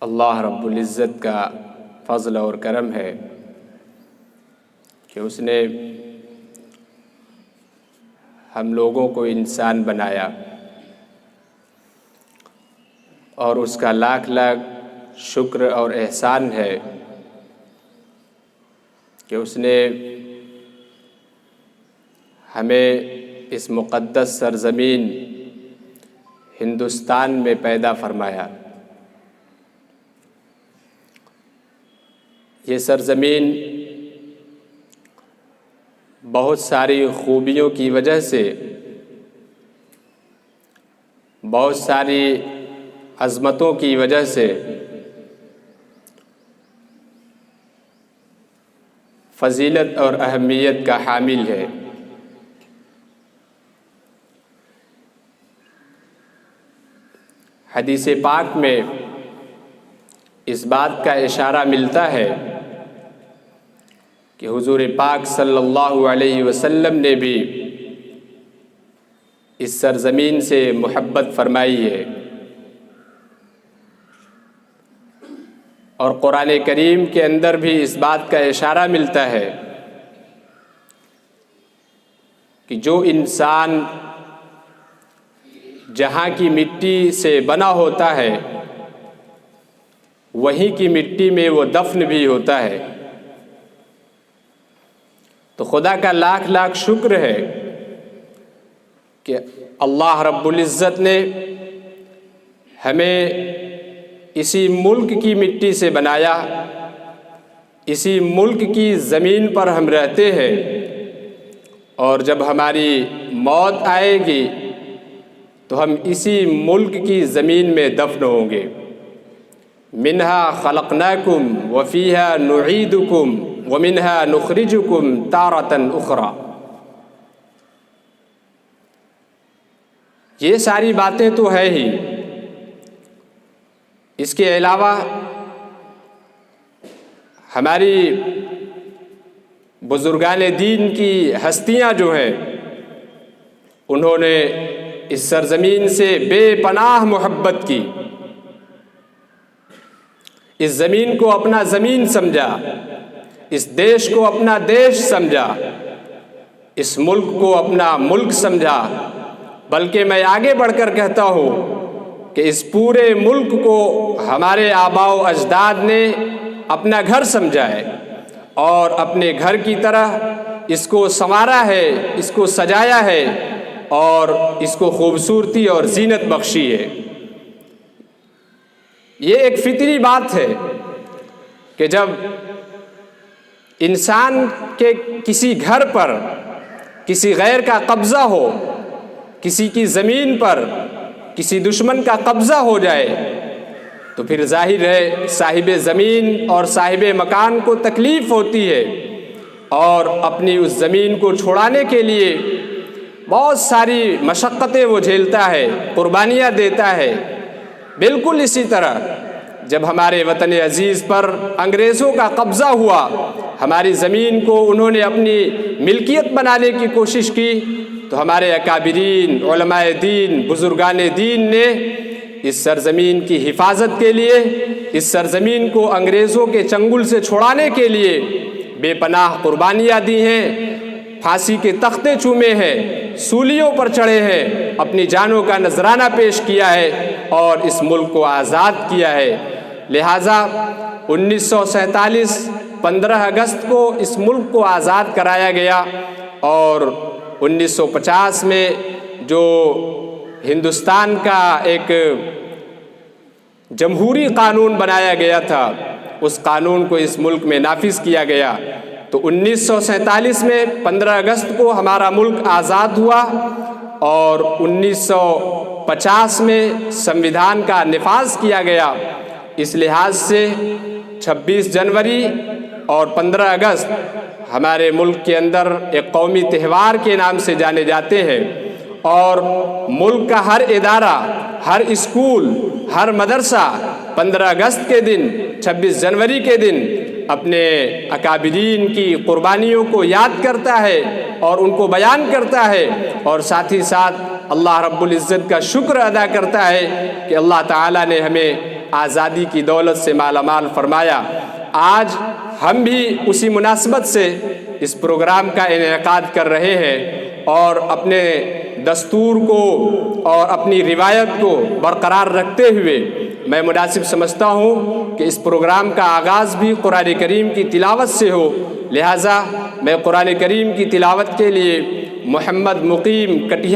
اللہ رب العزت کا فضل اور کرم ہے کہ اس نے ہم لوگوں کو انسان بنایا، اور اس کا لاکھ لاکھ شکر اور احسان ہے کہ اس نے ہمیں اس مقدس سرزمین ہندوستان میں پیدا فرمایا۔ یہ سرزمین بہت ساری خوبیوں کی وجہ سے، بہت ساری عظمتوں کی وجہ سے فضیلت اور اہمیت کا حامل ہے۔ حدیث پاک میں اس بات کا اشارہ ملتا ہے کہ حضور پاک صلی اللہ علیہ وسلم نے بھی اس سرزمین سے محبت فرمائی ہے، اور قرآن کریم کے اندر بھی اس بات کا اشارہ ملتا ہے کہ جو انسان جہاں کی مٹی سے بنا ہوتا ہے وہیں کی مٹی میں وہ دفن بھی ہوتا ہے۔ تو خدا کا لاکھ لاکھ شکر ہے کہ اللہ رب العزت نے ہمیں اسی ملک کی مٹی سے بنایا، اسی ملک کی زمین پر ہم رہتے ہیں، اور جب ہماری موت آئے گی تو ہم اسی ملک کی زمین میں دفن ہوں گے۔ منہا خلقناکم وفیہا نعیدکم ومنہا نخرجکم تارۃ اخری۔ یہ ساری باتیں تو ہے ہی، اس کے علاوہ ہماری بزرگان دین کی ہستیاں جو ہیں انہوں نے اس سرزمین سے بے پناہ محبت کی، اس زمین کو اپنا زمین سمجھا، اس دیش کو اپنا دیش سمجھا، اس ملک کو اپنا ملک سمجھا، بلکہ میں آگے بڑھ کر کہتا ہوں کہ اس پورے ملک کو ہمارے آباء و اجداد نے اپنا گھر سمجھا ہے، اور اپنے گھر کی طرح اس کو سنوارا ہے، اس کو سجایا ہے، اور اس کو خوبصورتی اور زینت بخشی ہے۔ یہ ایک فطری بات ہے کہ جب انسان کے کسی گھر پر کسی غیر کا قبضہ ہو، کسی کی زمین پر کسی دشمن کا قبضہ ہو جائے، تو پھر ظاہر ہے صاحب زمین اور صاحب مکان کو تکلیف ہوتی ہے، اور اپنی اس زمین کو چھڑانے کے لیے بہت ساری مشقتیں وہ جھیلتا ہے، قربانیاں دیتا ہے۔ بالکل اسی طرح جب ہمارے وطن عزیز پر انگریزوں کا قبضہ ہوا، ہماری زمین کو انہوں نے اپنی ملکیت بنانے کی کوشش کی، تو ہمارے اکابرین، علماء دین، بزرگان دین نے اس سرزمین کی حفاظت کے لیے، اس سرزمین کو انگریزوں کے چنگل سے چھڑانے کے لیے بے پناہ قربانیاں دی ہیں، پھانسی کے تختے چومے ہیں، سولیوں پر چڑھے ہیں، اپنی جانوں کا نذرانہ پیش کیا ہے، اور اس ملک کو آزاد کیا ہے۔ لہٰذا 1947 15 اگست کو اس ملک کو آزاد کرایا گیا، اور 1950 میں جو ہندوستان کا ایک جمہوری قانون بنایا گیا تھا، اس قانون کو اس ملک میں نافذ کیا گیا۔ تو 1947 میں 15 اگست کو ہمارا ملک آزاد ہوا، اور 1950 میں سمویدھان کا نفاذ کیا گیا۔ اس لحاظ سے 26 جنوری اور 15 اگست ہمارے ملک کے اندر ایک قومی تہوار کے نام سے جانے جاتے ہیں، اور ملک کا ہر ادارہ، ہر اسکول، ہر مدرسہ 15 اگست کے دن، 26 جنوری کے دن اپنے اکابرین کی قربانیوں کو یاد کرتا ہے اور ان کو بیان کرتا ہے، اور ساتھ ہی ساتھ اللہ رب العزت کا شکر ادا کرتا ہے کہ اللہ تعالیٰ نے ہمیں آزادی کی دولت سے مالا مال فرمایا۔ آج ہم بھی اسی مناسبت سے اس پروگرام کا انعقاد کر رہے ہیں اور اپنے دستور کو اور اپنی روایت کو برقرار رکھتے ہوئے میں مناسب سمجھتا ہوں کہ اس پروگرام کا آغاز بھی قرآن کریم کی تلاوت سے ہو، لہٰذا میں قرآن کریم کی تلاوت کے لیے محمد مقیم کٹیا